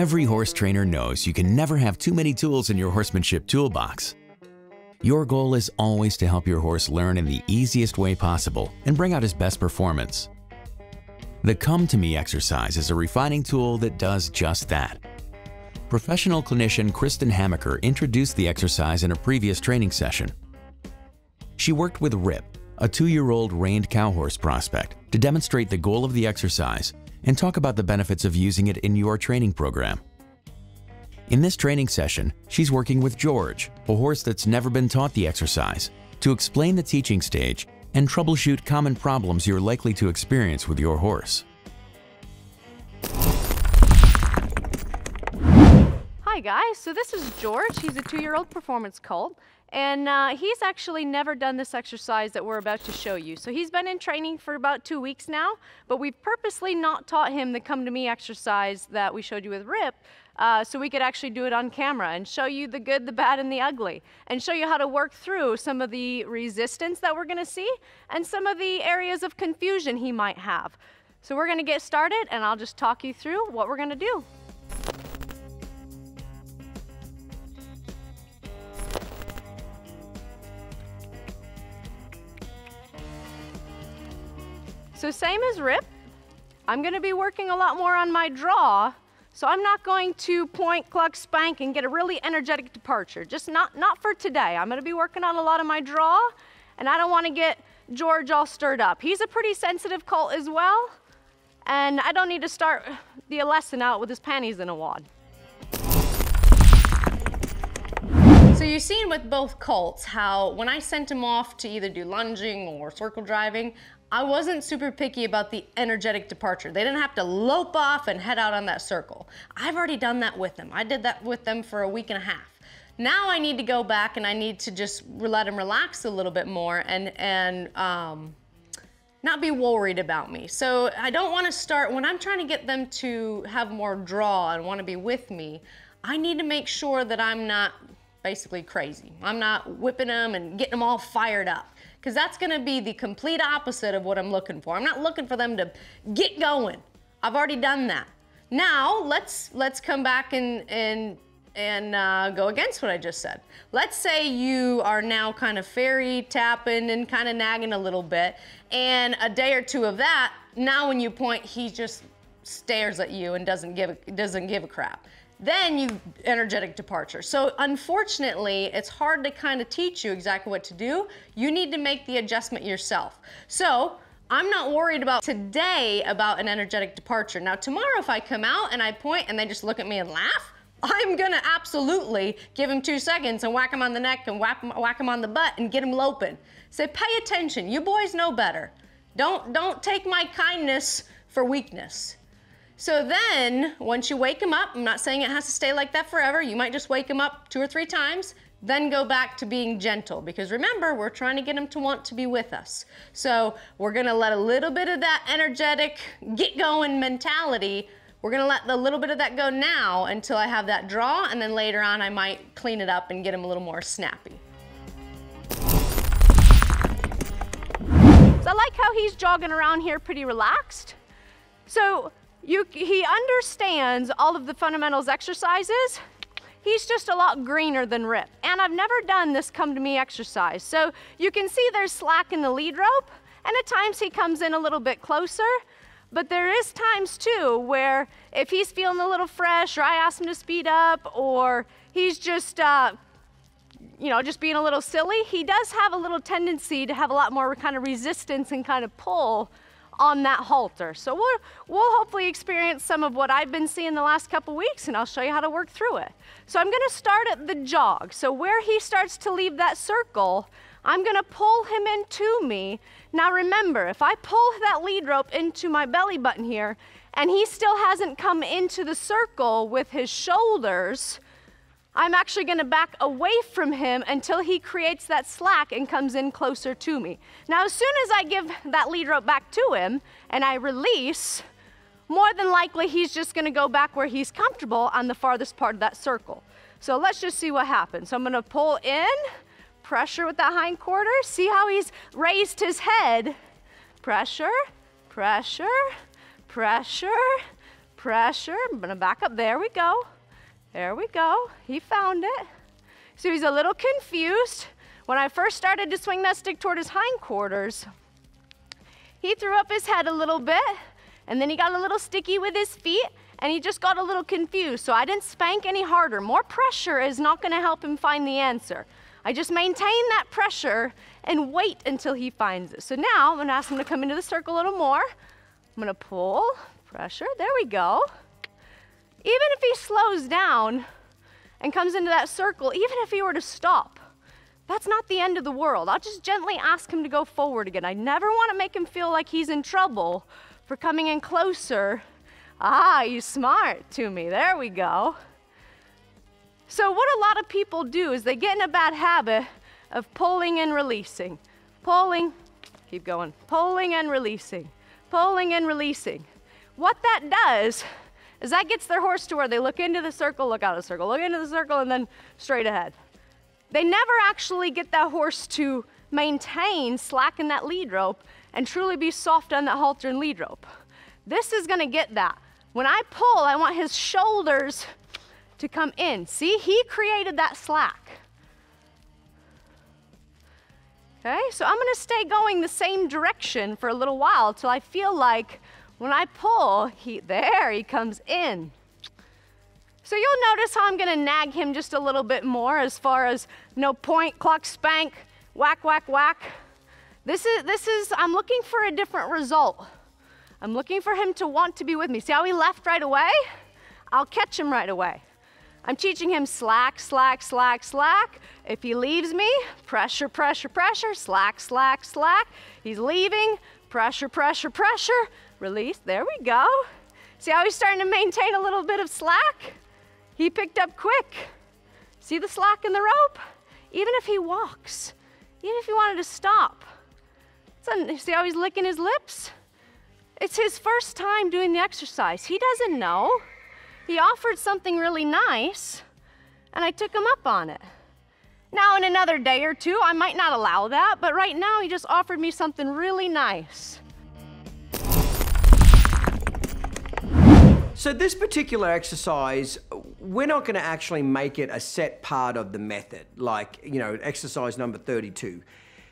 Every horse trainer knows you can never have too many tools in your horsemanship toolbox. Your goal is always to help your horse learn in the easiest way possible and bring out his best performance. The Come to Me exercise is a refining tool that does just that. Professional clinician Kristen Hamaker introduced the exercise in a previous training session. She worked with Rip, a 2-year-old reined cow horse prospect, to demonstrate the goal of the exercise and talk about the benefits of using it in your training program. In this training session, she's working with George, a horse that's never been taught the exercise, to explain the teaching stage and troubleshoot common problems you're likely to experience with your horse. Hi guys, so this is George. He's a 2-year-old performance colt, and he's actually never done this exercise that we're about to show you. So he's been in training for about 2 weeks now, but we've purposely not taught him the Come to Me exercise that we showed you with Rip, so we could actually do it on camera and show you the good, the bad, and the ugly, and show you how to work through some of the resistance that we're gonna see and some of the areas of confusion he might have. So we're gonna get started, and I'll just talk you through what we're gonna do. So same as Rip, I'm gonna be working a lot more on my draw, so I'm not going to point, cluck, spank, and get a really energetic departure. Just not for today. I'm gonna be working on a lot of my draw, and I don't wanna get George all stirred up. He's a pretty sensitive colt as well, and I don't need to start the lesson out with his panties in a wad. So you've seen with both colts how when I sent him off to either do lunging or circle driving, I wasn't super picky about the energetic departure. They didn't have to lope off and head out on that circle. I've already done that with them. I did that with them for a week and a half. Now I need to go back and I need to just let them relax a little bit more and not be worried about me. So I don't want to start, when I'm trying to get them to have more draw and want to be with me, I need to make sure that I'm not basically crazy. I'm not whipping them and getting them all fired up, because that's gonna be the complete opposite of what I'm looking for. I'm not looking for them to get going. I've already done that. Now, let's come back and go against what I just said. Let's say you are now kind of fairy tapping and kind of nagging a little bit, and a day or two of that, now when you point, he just stares at you and doesn't give a crap. Then you energetic departure. So unfortunately, it's hard to kind of teach you exactly what to do. You need to make the adjustment yourself. So I'm not worried about today about an energetic departure. Now tomorrow, if I come out and I point and they just look at me and laugh, I'm gonna absolutely give him 2 seconds and whack him on the neck and whack him on the butt and get him loping. Say, pay attention. You boys know better. Don't take my kindness for weakness. So then, once you wake him up, I'm not saying it has to stay like that forever, you might just wake him up 2 or 3 times, then go back to being gentle. Because remember, we're trying to get him to want to be with us. So we're gonna let a little bit of that energetic, get going mentality, we're gonna let a little bit of that go now until I have that draw, and then later on I might clean it up and get him a little more snappy. So I like how he's jogging around here pretty relaxed. So he understands all of the fundamentals exercises. He's just a lot greener than Rip. And I've never done this Come to Me exercise. So you can see there's slack in the lead rope, and at times he comes in a little bit closer. But there is times too where if he's feeling a little fresh, or I ask him to speed up, or he's just, just being a little silly, he does have a little tendency to have a lot more kind of resistance and kind of pull on that halter. So we'll hopefully experience some of what I've been seeing the last couple weeks, and I'll show you how to work through it. So I'm gonna start at the jog. So where he starts to leave that circle, I'm gonna pull him into me. Now remember, if I pull that lead rope into my belly button here, and he still hasn't come into the circle with his shoulders, I'm actually gonna back away from him until he creates that slack and comes in closer to me. Now, as soon as I give that lead rope back to him and I release, more than likely he's just gonna go back where he's comfortable on the farthest part of that circle. So let's just see what happens. So I'm gonna pull in, pressure with that hind quarter, see how he's raised his head. Pressure, pressure, pressure, pressure. I'm gonna back up. There we go. There we go. He found it. So he's a little confused. When I first started to swing that stick toward his hindquarters, he threw up his head a little bit, and then he got a little sticky with his feet, and he just got a little confused. So I didn't spank any harder. More pressure is not gonna help him find the answer. I just maintain that pressure and wait until he finds it. So now I'm gonna ask him to come into the circle a little more. I'm gonna pull, pressure, there we go. Even if he slows down and comes into that circle, even if he were to stop, that's not the end of the world. I'll just gently ask him to go forward again. I never wanna make him feel like he's in trouble for coming in closer. Ah, you smart to me, there we go. So what a lot of people do is they get in a bad habit of pulling and releasing. Pulling, keep going, pulling and releasing, pulling and releasing. What that does is that gets their horse to where they look into the circle, look out of the circle, look into the circle, and then straight ahead. They never actually get that horse to maintain, slacken that lead rope, and truly be soft on that halter and lead rope. This is gonna get that. When I pull, I want his shoulders to come in. See, he created that slack. Okay, so I'm gonna stay going the same direction for a little while till I feel like when I pull, there he comes in. So you'll notice how I'm gonna nag him just a little bit more as far as no point, clock, spank, whack, whack, whack. I'm looking for a different result. I'm looking for him to want to be with me. See how he left right away? I'll catch him right away. I'm teaching him slack, slack, slack, slack. If he leaves me, pressure, pressure, pressure, slack, slack, slack. He's leaving, pressure, pressure, pressure, release, there we go. See how he's starting to maintain a little bit of slack? He picked up quick. See the slack in the rope? Even if he walks, even if he wanted to stop. See how he's licking his lips? It's his first time doing the exercise. He doesn't know. He offered something really nice, and I took him up on it. Now, in another day or two, I might not allow that, but right now, he just offered me something really nice. So this particular exercise, we're not going to actually make it a set part of the method, like, you know, exercise number 32.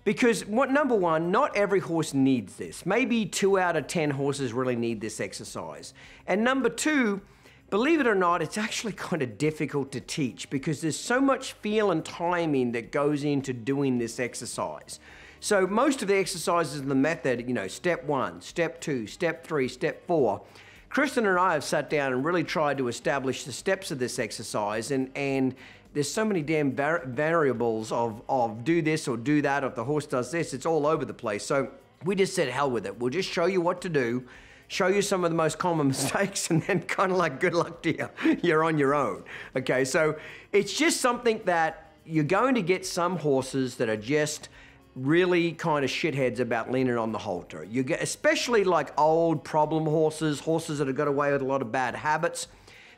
Because number one, not every horse needs this. Maybe 2 out of 10 horses really need this exercise. And number two, believe it or not, it's actually kind of difficult to teach because there's so much feel and timing that goes into doing this exercise. So most of the exercises in the method, you know, step 1, step 2, step 3, step 4, Kristen and I have sat down and really tried to establish the steps of this exercise, and there's so many damn variables of do this or do that, or if the horse does this, it's all over the place. So we just said, hell with it. We'll just show you what to do, show you some of the most common mistakes, and then kind of like, good luck to you. You're on your own. Okay, so it's just something that you're going to get some horses that are just really kind of shitheads about leaning on the halter. You get, especially like old problem horses, horses that have got away with a lot of bad habits,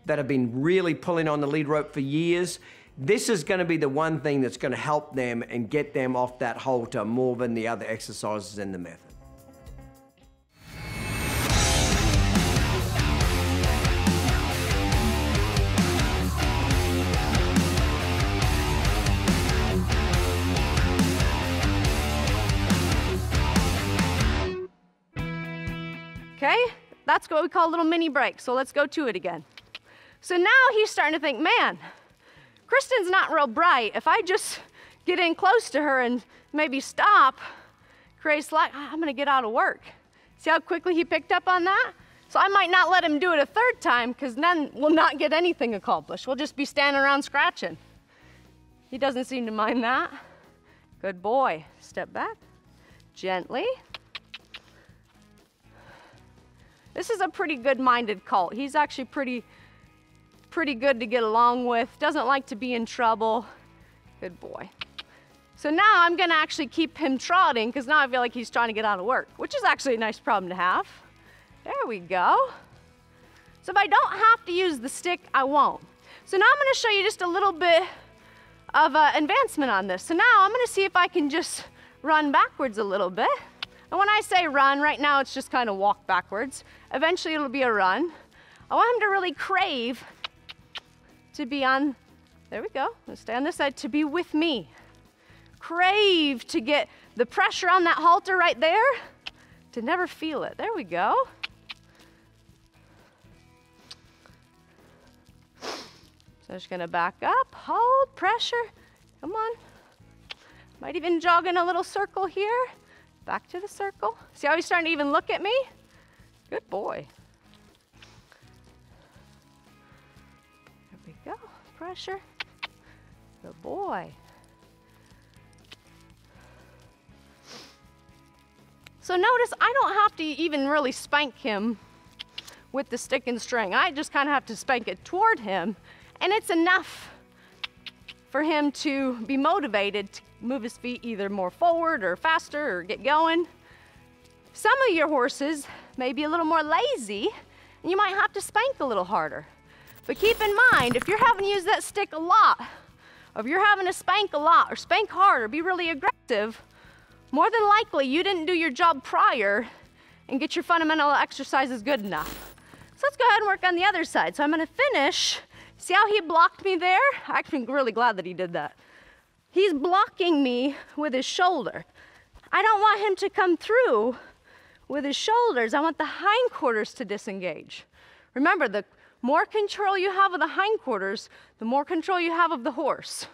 that have been really pulling on the lead rope for years. This is going to be the one thing that's going to help them and get them off that halter more than the other exercises in the method. Okay, that's what we call a little mini break, so let's go to it again. So now he's starting to think, man, Kristen's not real bright. If I just get in close to her and maybe stop, create slack, I'm gonna get out of work. See how quickly he picked up on that? So I might not let him do it a third time because then we'll not get anything accomplished. We'll just be standing around scratching. He doesn't seem to mind that. Good boy. Step back, gently. This is a pretty good-minded colt. He's actually pretty good to get along with, doesn't like to be in trouble. Good boy. So now I'm gonna actually keep him trotting because now I feel like he's trying to get out of work, which is actually a nice problem to have. There we go. So if I don't have to use the stick, I won't. So now I'm gonna show you just a little bit of advancement on this. So now I'm gonna see if I can just run backwards a little bit. And when I say run, right now it's just kind of walk backwards. Eventually it'll be a run. I want him to really crave to be on, there we go, let's stay on this side, to be with me. Crave to get the pressure on that halter right there, to never feel it. There we go. So I'm just gonna back up, hold, pressure, come on. Might even jog in a little circle here. Back to the circle. See how he's starting to even look at me? Good boy. There we go, pressure. Good boy. So notice I don't have to even really spank him with the stick and string. I just kind of have to spank it toward him, and it's enough for him to be motivated to move his feet either more forward or faster or get going. Some of your horses may be a little more lazy, and you might have to spank a little harder. But keep in mind, if you're having to use that stick a lot, or if you're having to spank a lot, or spank hard, or be really aggressive, more than likely you didn't do your job prior and get your fundamental exercises good enough. So let's go ahead and work on the other side. So I'm gonna finish. See how he blocked me there? I'm actually really glad that he did that. He's blocking me with his shoulder. I don't want him to come through with his shoulders. I want the hindquarters to disengage. Remember, the more control you have of the hindquarters, the more control you have of the horse.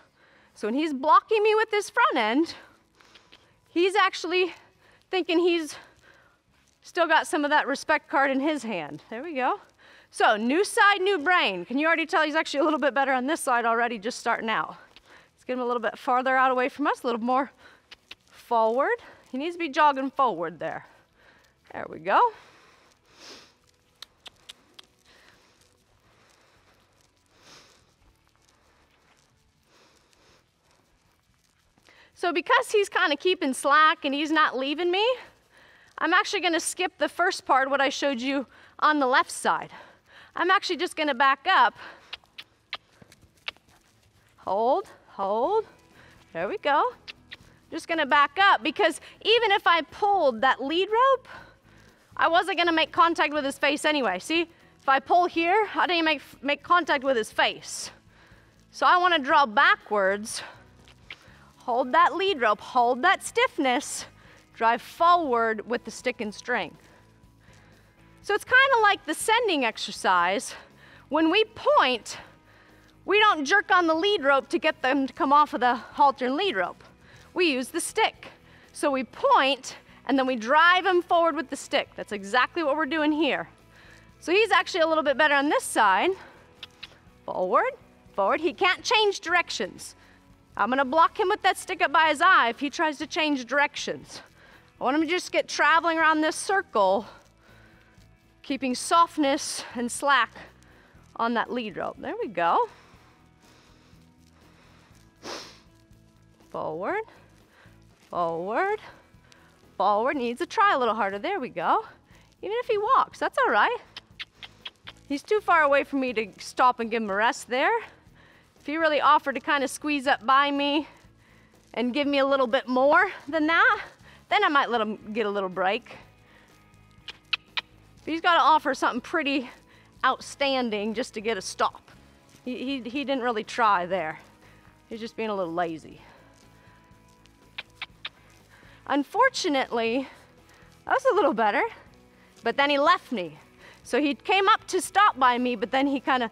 So when he's blocking me with his front end, he's actually thinking he's still got some of that respect card in his hand. There we go. So new side, new brain. Can you already tell he's actually a little bit better on this side already, just starting out? Let's get him a little bit farther out away from us, a little more forward. He needs to be jogging forward there. There we go. So because he's kind of keeping slack and he's not leaving me, I'm actually going to skip the first part, what I showed you on the left side. I'm actually just going to back up. Hold, hold. There we go. Just going to back up because even if I pulled that lead rope, I wasn't going to make contact with his face anyway. See, if I pull here, I didn't make contact with his face. So I want to draw backwards. Hold that lead rope, hold that stiffness, drive forward with the stick and string. So it's kind of like the sending exercise. When we point, we don't jerk on the lead rope to get them to come off of the halter and lead rope. We use the stick. So we point, and then we drive him forward with the stick. That's exactly what we're doing here. So he's actually a little bit better on this side. Forward, forward. He can't change directions. I'm gonna block him with that stick up by his eye if he tries to change directions. I want him to just get traveling around this circle, keeping softness and slack on that lead rope. There we go. Forward, forward, forward. Needs to try a little harder. There we go. Even if he walks, that's all right. He's too far away for me to stop and give him a rest there. If he really offered to kind of squeeze up by me and give me a little bit more than that, then I might let him get a little break. But he's got to offer something pretty outstanding just to get a stop. He didn't really try there. He's just being a little lazy. Unfortunately, that was a little better, but then he left me. So he came up to stop by me, but then he kind of,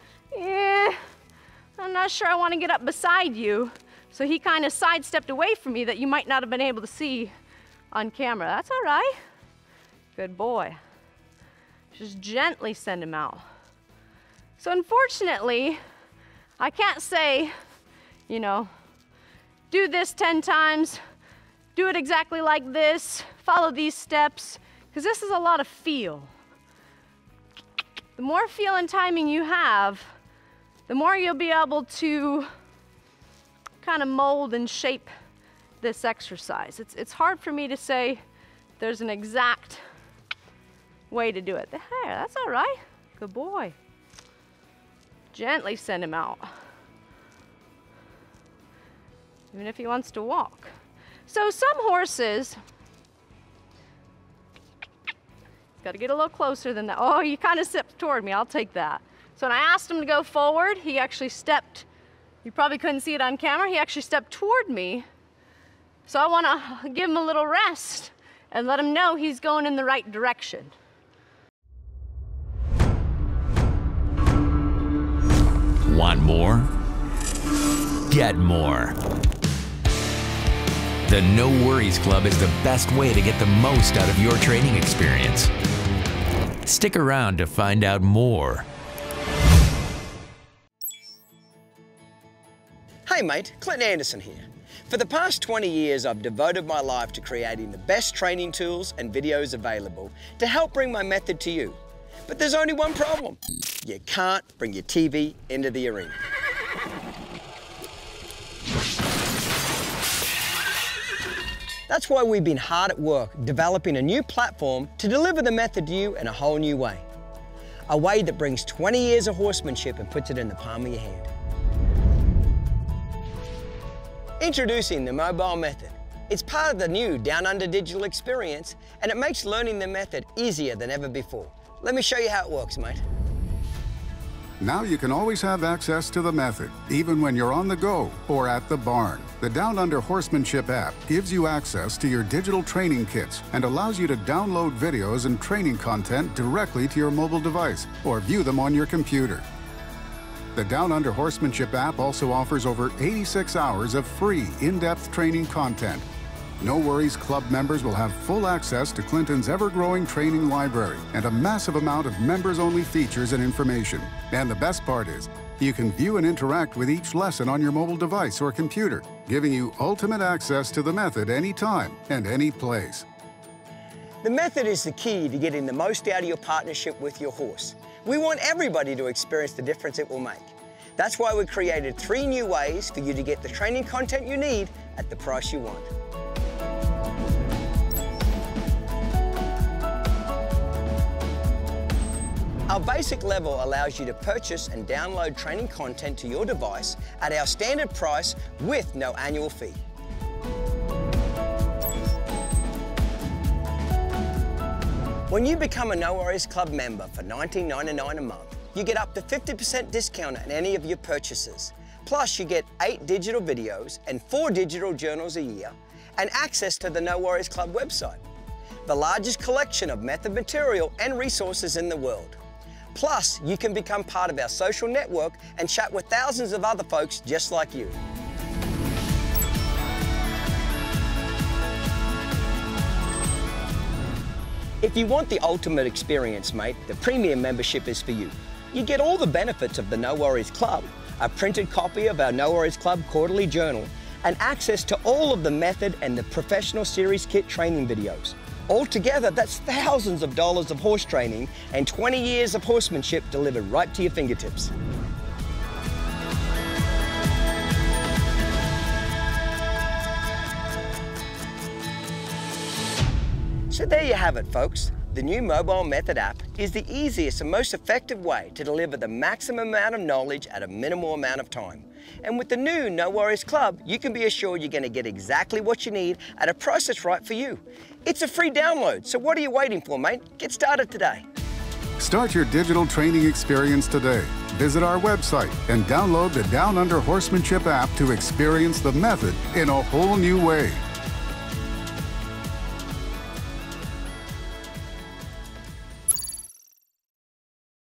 I'm not sure I want to get up beside you. So he kind of sidestepped away from me that you might not have been able to see on camera. That's all right. Good boy. Just gently send him out. So unfortunately, I can't say, do this 10 times, do it exactly like this, follow these steps, because this is a lot of feel. The more feel and timing you have, the more you'll be able to kind of mold and shape this exercise. It's hard for me to say there's an exact way to do it. There, that's all right. Good boy. Gently send him out. Even if he wants to walk. So some horses, Got to get a little closer than that. Oh, you kind of stepped toward me. I'll take that. So when I asked him to go forward, he actually stepped. You probably couldn't see it on camera. He actually stepped toward me. So I want to give him a little rest and let him know he's going in the right direction. Want more? Get more. The No Worries Club is the best way to get the most out of your training experience. Stick around to find out more. Hey mate, Clint Anderson here. For the past 20 years, I've devoted my life to creating the best training tools and videos available to help bring my method to you. But there's only one problem. You can't bring your TV into the arena. That's why we've been hard at work developing a new platform to deliver the method to you in a whole new way. A way that brings 20 years of horsemanship and puts it in the palm of your hand. Introducing the mobile method. It's part of the new Down Under digital experience, and it makes learning the method easier than ever before. Let me show you how it works, mate. Now you can always have access to the method, even when you're on the go or at the barn. The Down Under Horsemanship app gives you access to your digital training kits and allows you to download videos and training content directly to your mobile device or view them on your computer. The Down Under Horsemanship app also offers over 86 hours of free, in-depth training content. No Worries Club members will have full access to Clinton's ever-growing training library and a massive amount of members-only features and information. And the best part is, you can view and interact with each lesson on your mobile device or computer, giving you ultimate access to the method anytime and any place. The method is the key to getting the most out of your partnership with your horse. We want everybody to experience the difference it will make. That's why we created 3 new ways for you to get the training content you need at the price you want. Our basic level allows you to purchase and download training content to your device at our standard price with no annual fee. When you become a No Worries Club member for $19.99 a month, you get up to 50% discount on any of your purchases. Plus, you get 8 digital videos and 4 digital journals a year and access to the No Worries Club website, the largest collection of method material and resources in the world. Plus, you can become part of our social network and chat with thousands of other folks just like you. If you want the ultimate experience, mate, the premium membership is for you. You get all the benefits of the No Worries Club, a printed copy of our No Worries Club quarterly journal, and access to all of the method and the professional series kit training videos. Altogether, that's thousands of dollars of horse training and 20 years of horsemanship delivered right to your fingertips. So there you have it, folks. The new Mobile Method app is the easiest and most effective way to deliver the maximum amount of knowledge at a minimal amount of time. And with the new No Worries Club, you can be assured you're going to get exactly what you need at a price that's right for you. It's a free download, so what are you waiting for, mate? Get started today. Start your digital training experience today. Visit our website and download the Down Under Horsemanship app to experience the method in a whole new way.